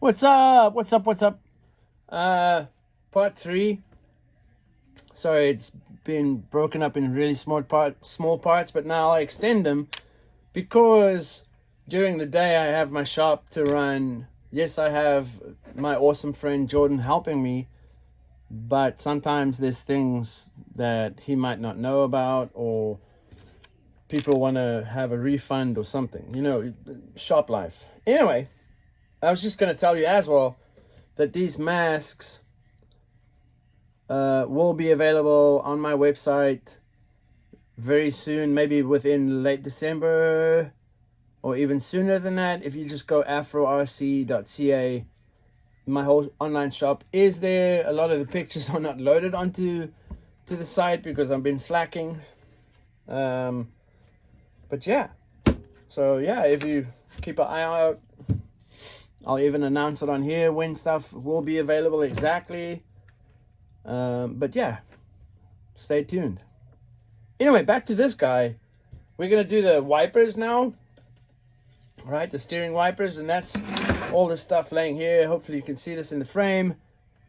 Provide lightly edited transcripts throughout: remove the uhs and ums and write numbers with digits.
What's up? What's up? What's up? Part 3. Sorry, it's been broken up in really small parts, but now I extend them because during the day I have my shop to run. Yes, I have my awesome friend Jordan helping me, but sometimes there's things that he might not know about, or people want to have a refund or something. You know, shop life. Anyway, I was just going to tell you as well that these masks will be available on my website very soon, maybe within late December or even sooner than that. If you just go afrorc.ca, my whole online shop is there. A lot of the pictures are not loaded onto the site because I've been slacking. But yeah, so yeah, if you keep an eye out, I'll even announce it on here when stuff will be available exactly. But yeah, stay tuned. Anyway, back to this guy. We're going to do the wipers now. Right, the steering wipers, and that's all this stuff laying here. Hopefully you can see this in the frame.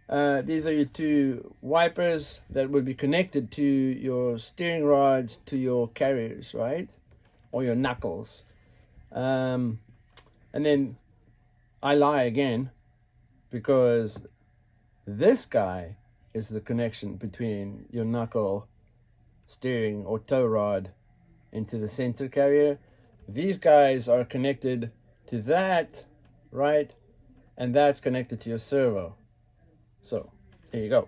These are your two wipers that would be connected to your steering rods, to your carriers, right? Or your knuckles. And then I lie again, because this guy is the connection between your knuckle, steering or tow rod into the center carrier. These guys are connected to that, right? And that's connected to your servo. So here you go.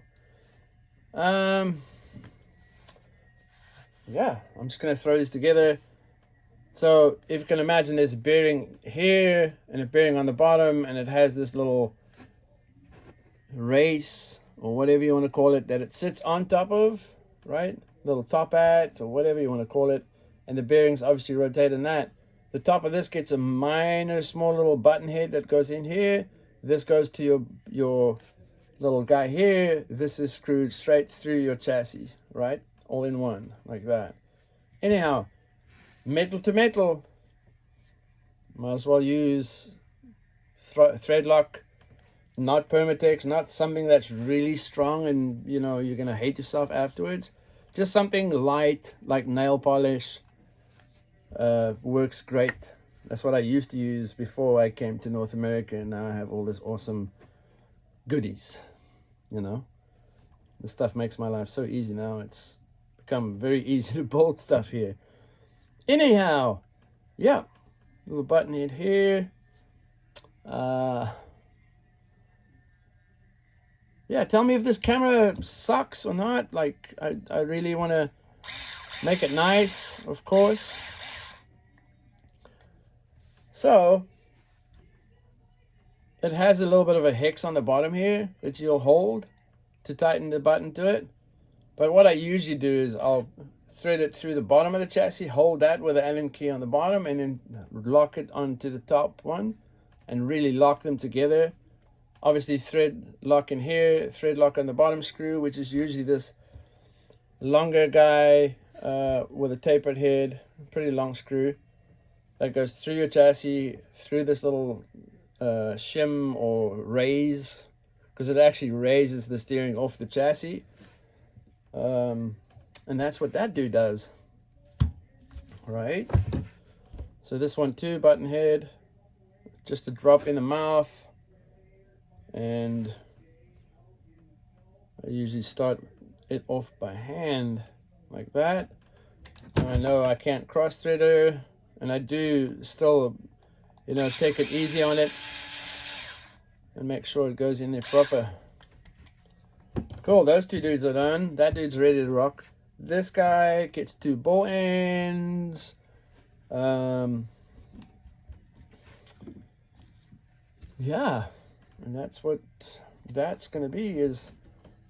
Yeah, I'm just gonna throw these together. So if you can imagine, there's a bearing here and a bearing on the bottom, and it has this little race or whatever you want to call it that it sits on top of, right? Little top hat or whatever you want to call it. And the bearings obviously rotate in that. The top of this gets a minor small little button head that goes in here. This goes to your little guy here. This is screwed straight through your chassis, right? All in one, like that. Anyhow, metal to metal. Might as well use thread lock, not Permatex, not something that's really strong and you know you're gonna hate yourself afterwards. Just something light like nail polish. Works great. That's what I used to use before I came to North America, and now I have all this awesome goodies. You know, this stuff makes my life so easy now. It's become very easy to bolt stuff here. Anyhow, yeah, little button head here. Yeah, tell me if this camera sucks or not. Like, I really want to make it nice, of course. So, it has a little bit of a hex on the bottom here that you'll hold to tighten the button to it. But what I usually do is I'll thread it through the bottom of the chassis, hold that with the Allen key on the bottom, and then lock it onto the top one and really lock them together. Obviously, thread lock in here, thread lock on the bottom screw, which is usually this longer guy with a tapered head, pretty long screw that goes through your chassis, through this little shim or raise, because it actually raises the steering off the chassis. And that's what that dude does, right? So this one too, button head, just a drop in the mouth, and I usually start it off by hand like that. Now I know I can't cross thread her, and I do still, you know, take it easy on it and make sure it goes in there proper. Cool, those two dudes are done. That dude's ready to rock. This guy gets two ball ends. Yeah, and that's what that's gonna be, is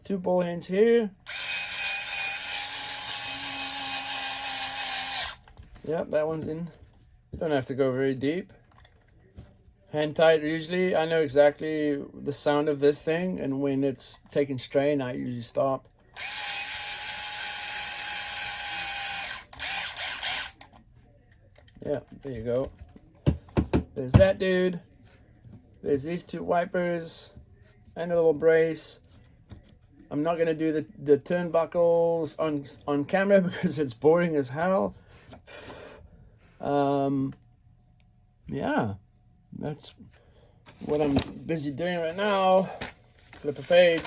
two ball ends here. Yep, that one's in. You don't have to go very deep. Hand tight usually. I know exactly the sound of this thing, and when it's taking strain, I usually stop. Yeah, there you go. There's that dude. There's these two wipers and a little brace. I'm not going to do the turnbuckles on camera because it's boring as hell. Yeah, that's what I'm busy doing right now. Flip a page.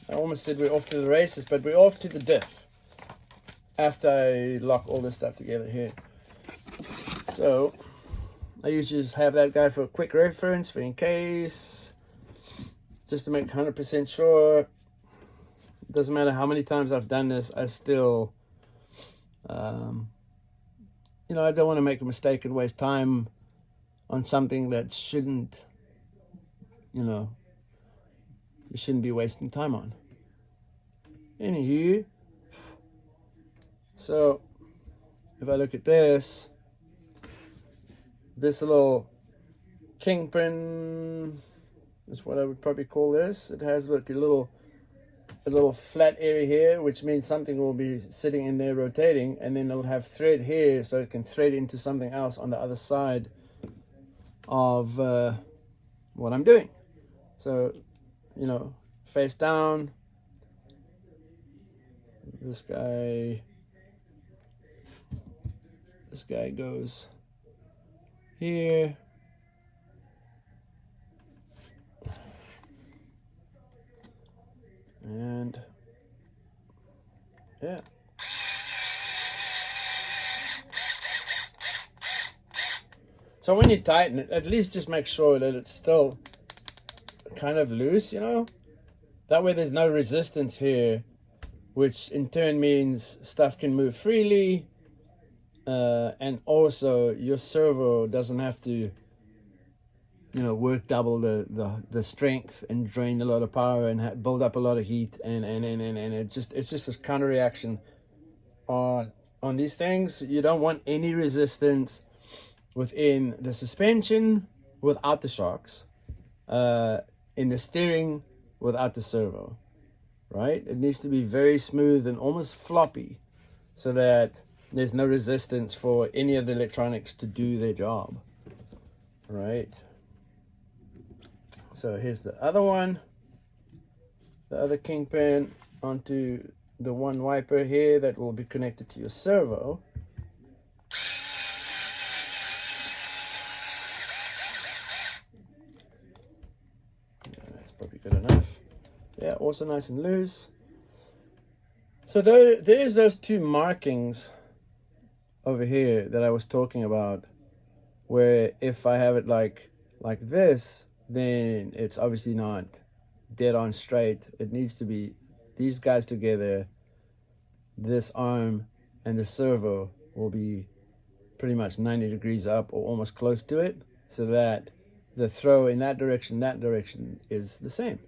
I almost said we're off to the races, but we're off to the diff after I lock all this stuff together here. So I usually just have that guy for a quick reference for in case, just to make 100% sure. It doesn't matter how many times I've done this, I still, you know, I don't want to make a mistake and waste time on something that shouldn't, you know, you shouldn't be wasting time on. Anywho, so if I look at this little kingpin is what I would probably call this. It has like a little flat area here, which means something will be sitting in there rotating, and then it'll have thread here so it can thread into something else on the other side of what I'm doing. So, you know, face down, this guy goes here, and yeah. So when you tighten it, at least just make sure that it's still kind of loose, you know? That way there's no resistance here, which in turn means stuff can move freely, and also your servo doesn't have to, you know, work double the strength and drain a lot of power and build up a lot of heat, and it's just this counter reaction on these things. You don't want any resistance within the suspension without the shocks, in the steering without the servo, right? It needs to be very smooth and almost floppy so that there's no resistance for any of the electronics to do their job, right? So here's the other one, the other kingpin onto the one wiper here that will be connected to your servo. That's probably good enough. Yeah, also nice and loose. So there's those two markings over here that I was talking about, where if I have it like this, then it's obviously not dead on straight. It needs to be these guys together. This arm and the servo will be pretty much 90 degrees up or almost close to it, so that the throw in that direction is the same,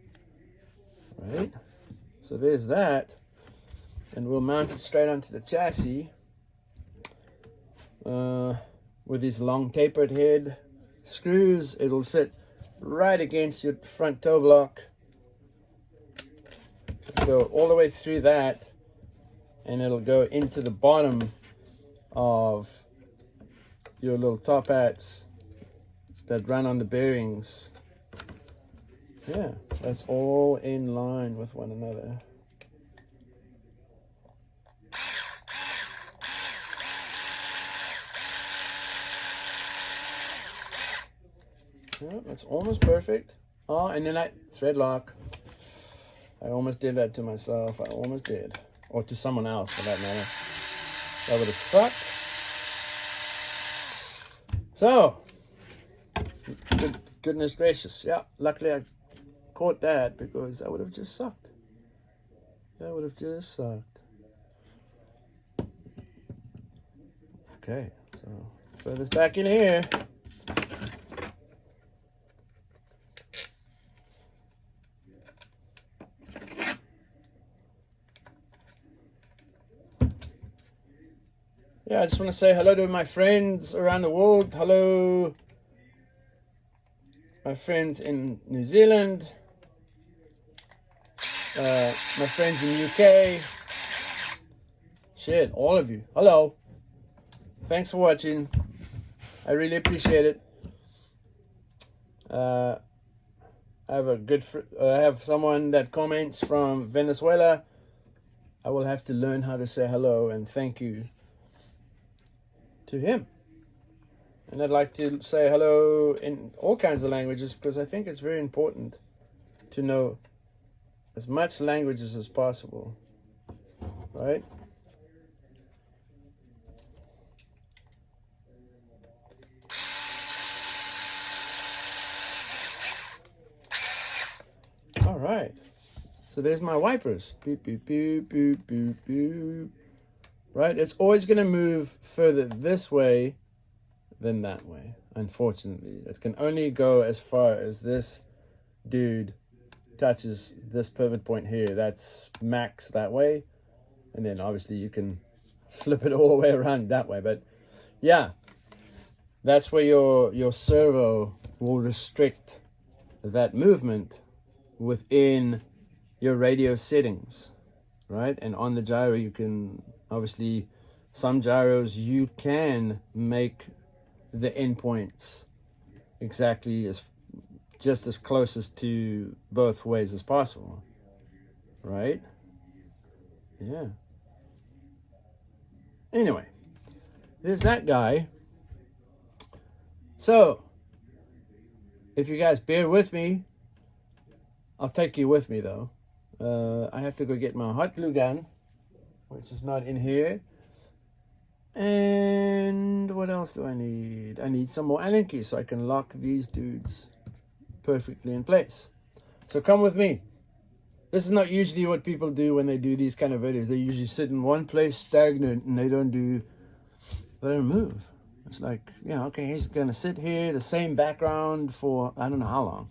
right? So there's that, and we'll mount it straight onto the chassis with these long tapered head screws. It'll sit right against your front toe block, go all the way through that, and it'll go into the bottom of your little top hats that run on the bearings. Yeah, that's all in line with one another. Yeah, that's almost perfect. Oh, and then that thread lock. I almost did that to myself. I almost did. Or to someone else, for that matter. That would have sucked. So, goodness gracious. Yeah, luckily I caught that, because that would have just sucked. That would have just sucked. Okay, so throw this back in here. Yeah, I just want to say hello to my friends around the world. Hello, my friends in New Zealand, my friends in UK. Shit, all of you. Hello. Thanks for watching. I really appreciate it. I have someone that comments from Venezuela. I will have to learn how to say hello and thank you to him. And I'd like to say hello in all kinds of languages, because I think it's very important to know as much languages as possible, right? All right. So there's my wipers. Boop, boop, boop, boop, boop, boop. Right? It's always going to move further this way than that way, unfortunately. It can only go as far as this dude touches this pivot point here. That's max that way. And then obviously you can flip it all the way around that way. But yeah, that's where your servo will restrict that movement within your radio settings, right? And on the gyro, you can obviously, some gyros you can make the endpoints exactly just as closest to both ways as possible, right? Yeah. Anyway, there's that guy. So if you guys bear with me, I'll take you with me though. I have to go get my hot glue gun, which is not in here. And what else do I need? I need some more Allen keys so I can lock these dudes perfectly in place. So come with me. This is not usually what people do when they do these kind of videos. They usually sit in one place stagnant and they don't move. It's like, yeah, okay, he's gonna sit here, the same background for I don't know how long.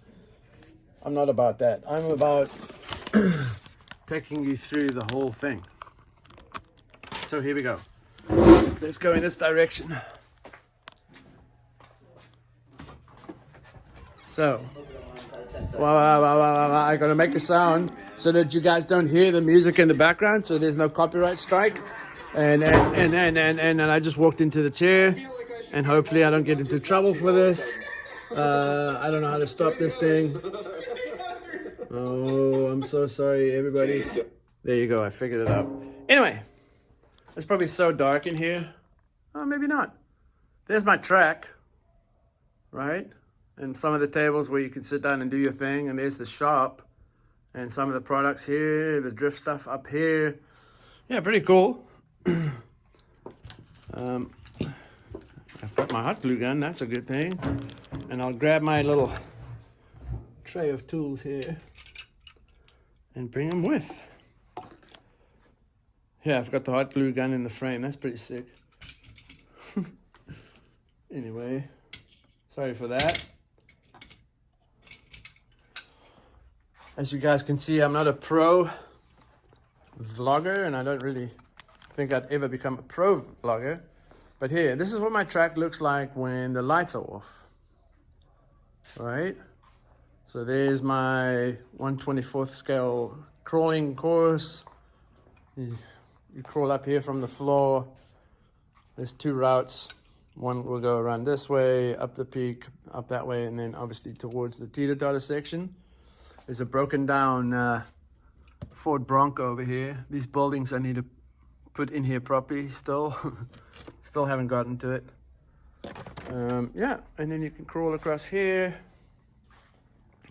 I'm not about that. I'm about taking you through the whole thing. So here we go. Let's go in this direction. So, I gotta make a sound so that you guys don't hear the music in the background, so there's no copyright strike. And I just walked into the chair, and hopefully I don't get into trouble for this. I don't know how to stop this thing. Oh, I'm so sorry, everybody. There you go, I figured it out. Anyway, it's probably so dark in here. Oh, maybe not. There's my track, right? And some of the tables where you can sit down and do your thing. And there's the shop. And some of the products here, the drift stuff up here. Yeah, pretty cool. I've got my hot glue gun, that's a good thing. And I'll grab my little tray of tools here and bring them with. Yeah, I've got the hot glue gun in the frame. That's pretty sick. Anyway, sorry for that. As you guys can see, I'm not a pro vlogger, and I don't really think I'd ever become a pro vlogger. But here, this is what my track looks like when the lights are off. Right? So there's my 1/24th scale crawling course. You crawl up here from the floor. There's two routes. One will go around this way, up the peak, up that way, and then obviously towards the teeter-totter section. There's a broken down Ford Bronco over here. These buildings I need to put in here properly still. Still haven't gotten to it. Yeah, and then you can crawl across here.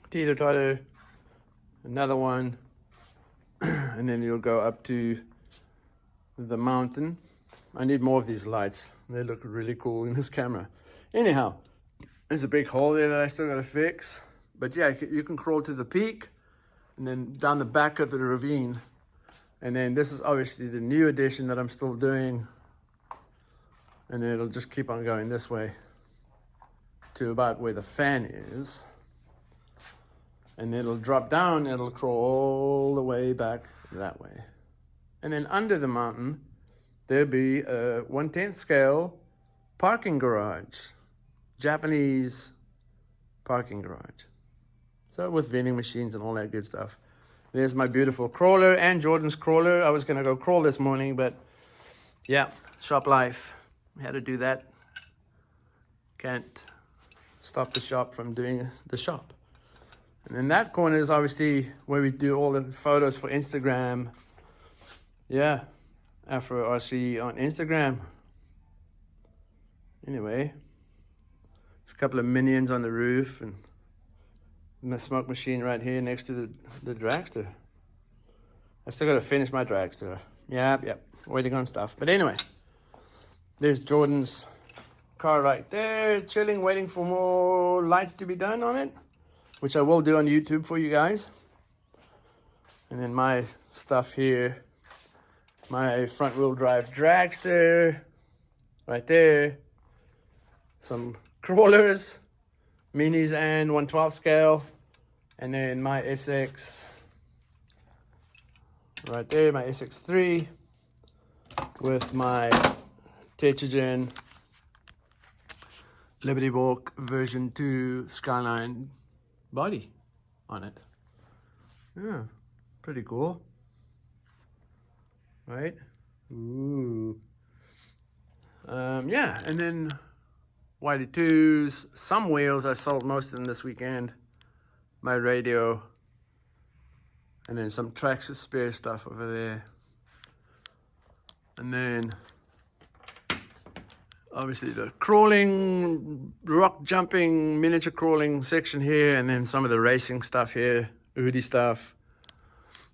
Teeter-totter, another one. And then you'll go up to the mountain. I need more of these lights. They look really cool in this camera. Anyhow, there's a big hole there that I still gotta fix. But yeah, you can crawl to the peak and then down the back of the ravine. And then this is obviously the new edition that I'm still doing. And then it'll just keep on going this way to about where the fan is. And then it'll drop down and it'll crawl all the way back that way. And then under the mountain, there'll be a 1/10 scale parking garage. Japanese parking garage. So with vending machines and all that good stuff. There's my beautiful crawler and Jordan's crawler. I was gonna go crawl this morning, but yeah, shop life. Had to do that. Can't stop the shop from doing the shop. And then that corner is obviously where we do all the photos for Instagram. Yeah, Afro RC on Instagram. Anyway, there's a couple of minions on the roof and my smoke machine right here next to the dragster. I still got to finish my dragster. Yep, waiting on stuff. But anyway, there's Jordan's car right there, chilling, waiting for more lights to be done on it, which I will do on YouTube for you guys. And then my stuff here, my front wheel drive dragster right there, some crawlers, minis and 1/12 scale, and then my SX right there, my SX3 with my Tetragen Liberty Walk version 2 Skyline body on it. Yeah, pretty cool, right? Ooh. Yeah, and then YD-2s, some wheels. I sold most of them this weekend. My radio, and then some Traxxas spare stuff over there. And then obviously the crawling, rock jumping, miniature crawling section here, and then some of the racing stuff here, Udi stuff.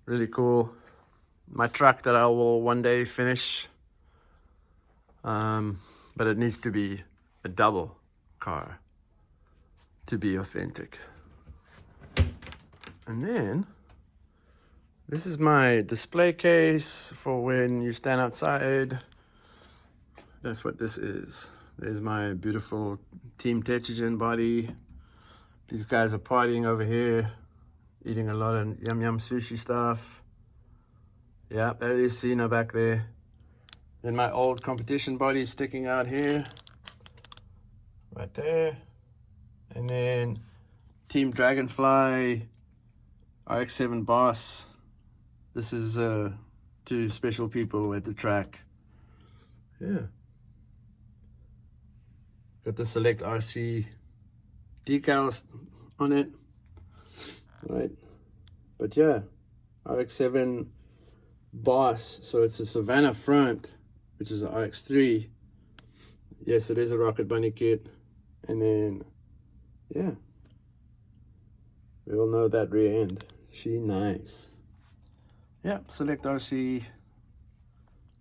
Really cool. My truck that I will one day finish, but it needs to be a double car to be authentic. And then this is my display case for when you stand outside. That's what this is. There's my beautiful Team Tetragen body. These guys are partying over here, eating a lot of yum yum sushi stuff. Yeah, there is Cena back there. Then my old competition body is sticking out here, right there. And then Team Dragonfly RX-7 Boss. This is two special people at the track. Yeah. Got the Select RC decals on it. Right. But yeah, RX-7 Boss. So it's a Savannah front, which is an RX-3. Yes, it is a Rocket Bunny kit. And then, yeah, we all know that rear end. She nice. Yeah, Select RC,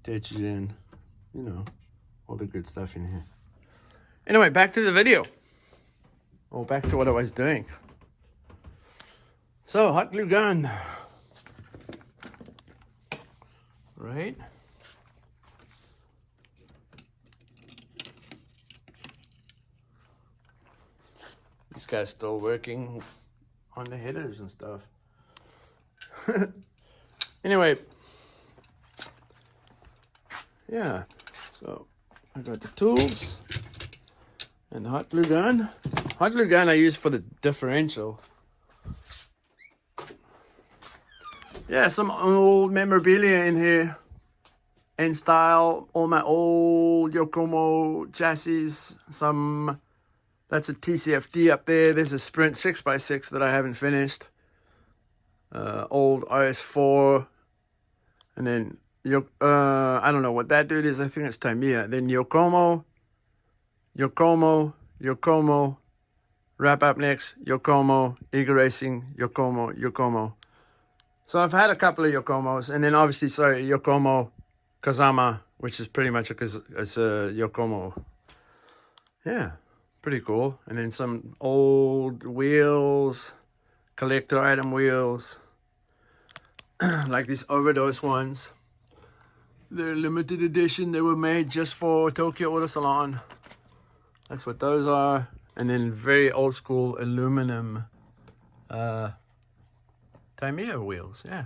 Tetragen, you know, all the good stuff in here. Anyway, back to the video. Or back to what I was doing. So, hot glue gun. Right? This guy's still working on the headers and stuff. Anyway, yeah, so I got the tools and the hot glue gun. Hot glue gun I use for the differential. Yeah, some old memorabilia in here. N style, all my old Yokomo chassis. Some, that's a TCFD up there. There's a Sprint 6x6 that I haven't finished. Old RS4. And then, I don't know what that dude is. I think it's Tamiya. Then Yokomo, Wrap Up Next, Yokomo, Eagle Racing, Yokomo. So I've had a couple of Yokomos. And then obviously, Yokomo Kazama, which is pretty much it's a Yokomo. Yeah, pretty cool. And then some old wheels, collector item wheels. Like these Overdose ones. They're limited edition. They were made just for Tokyo Auto Salon. That's what those are. And then very old school aluminum Tamiya wheels. Yeah.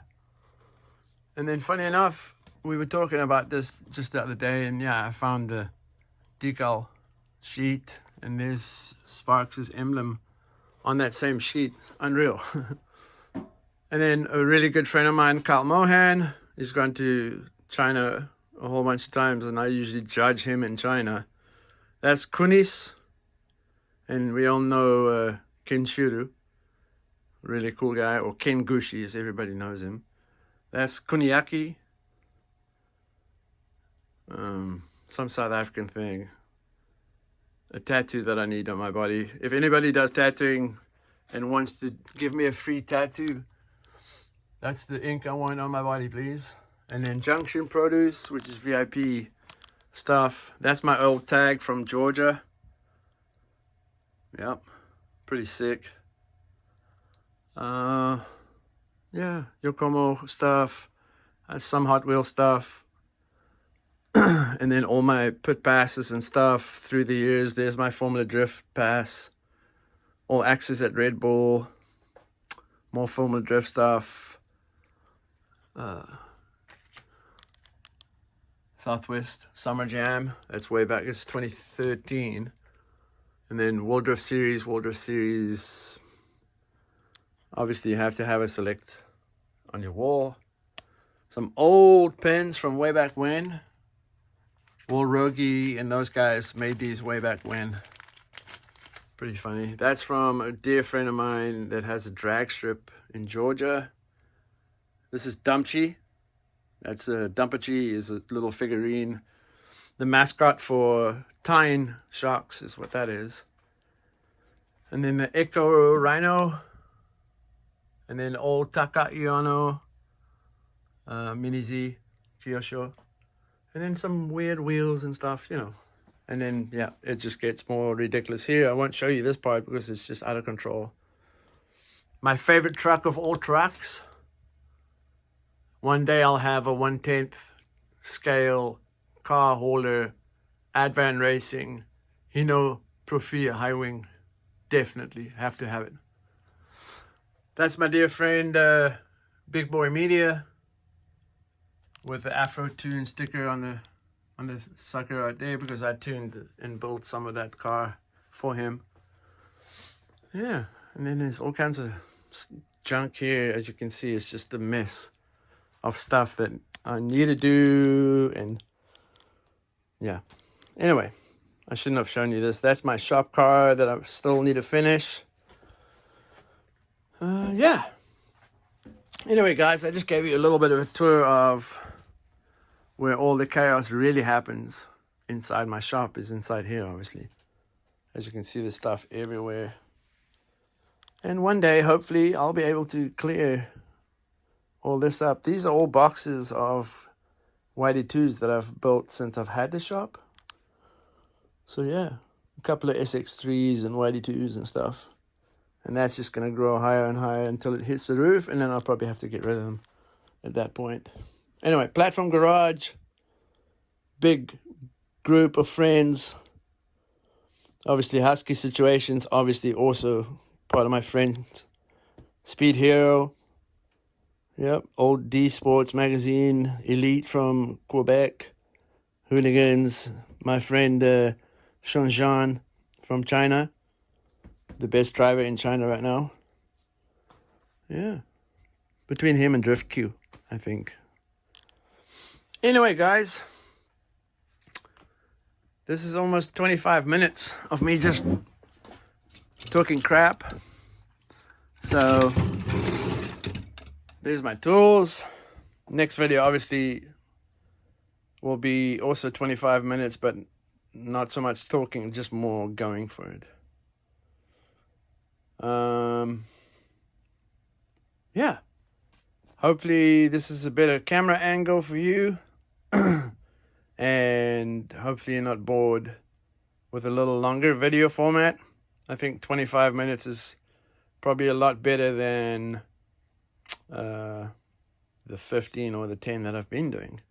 And then funny enough, we were talking about this just the other day, and yeah, I found the decal sheet, and there's Sparks' emblem on that same sheet. Unreal. And then a really good friend of mine, Carl Mohan, he's gone to China a whole bunch of times, and I usually judge him in China. That's Kunis. And we all know Ken Shuru, really cool guy, or Ken Gushi as everybody knows him. That's Kuniaki, some South African thing. A tattoo that I need on my body. If anybody does tattooing and wants to give me a free tattoo, that's the ink I want on my body, please. And then Junction Produce, which is VIP stuff. That's my old tag from Georgia. Yep, pretty sick. Yeah, Yokomo stuff, some Hot Wheel stuff. And then all my pit passes and stuff through the years. There's my Formula Drift pass. All access at Red Bull. More Formula Drift stuff. Southwest Summer Jam. That's way back. It's 2013. And then World Drift Series. Obviously, you have to have a select on your wall. Some old pins from way back when. Will Rogie and those guys made these way back when. Pretty funny. That's from a dear friend of mine that has a drag strip in Georgia. This is Dumpchi. That's a Dumpachi is a little figurine. The mascot for Tyne Sharks is what that is. And then the Echo Rhino. And then old Taka Iono. Mini Z Kyosho. And then some weird wheels and stuff, you know. And then, yeah, it just gets more ridiculous here. I won't show you this part because it's just out of control. My favorite truck of all trucks. One day I'll have a 1/10 scale car hauler, Advan Racing, Hino Profia High Wing. Definitely have to have it. That's my dear friend, Big Boy Media, with the Afro tune sticker on the sucker right there, because I tuned and built some of that car for him. Yeah, and then there's all kinds of junk here. As you can see, it's just a mess of stuff that I need to do. And yeah, anyway, I shouldn't have shown you this. That's my shop car that I still need to finish. Yeah. Anyway, guys, I just gave you a little bit of a tour of where all the chaos really happens inside my shop. Is inside here, obviously. As you can see, there's stuff everywhere. And one day, hopefully, I'll be able to clear all this up. These are all boxes of YD-2s that I've built since I've had the shop. So yeah, a couple of SX3s and YD-2s and stuff. And that's just going to grow higher and higher until it hits the roof. And then I'll probably have to get rid of them at that point. Anyway, Platform Garage, big group of friends. Obviously, Husky Situations, obviously also part of my friends. Speed Hero, yep, Old D Sports Magazine, Elite from Quebec, Hooligans, my friend Shenzhen from China, the best driver in China right now. Yeah, between him and Drift Q, I think. Anyway, guys, this is almost 25 minutes of me just talking crap. So there's my tools. Next video obviously will be also 25 minutes, but not so much talking, just more going for it. Yeah, hopefully this is a better camera angle for you. And hopefully you're not bored with a little longer video format. I think 25 minutes is probably a lot better than the 15 or the 10 that I've been doing.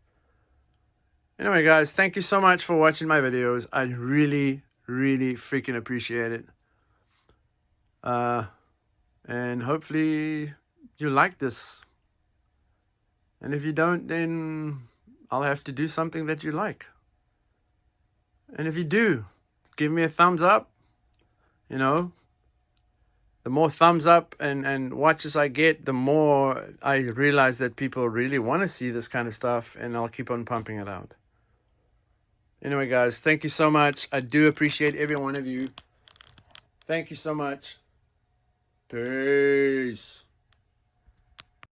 Anyway, guys, thank you so much for watching my videos. I really, really freaking appreciate it. And hopefully you like this. And if you don't, then I'll have to do something that you like. And if you do, give me a thumbs up. You know, the more thumbs up and watches I get, the more I realize that people really want to see this kind of stuff, and I'll keep on pumping it out. Anyway, guys, thank you so much. I do appreciate every one of you. Thank you so much. Peace.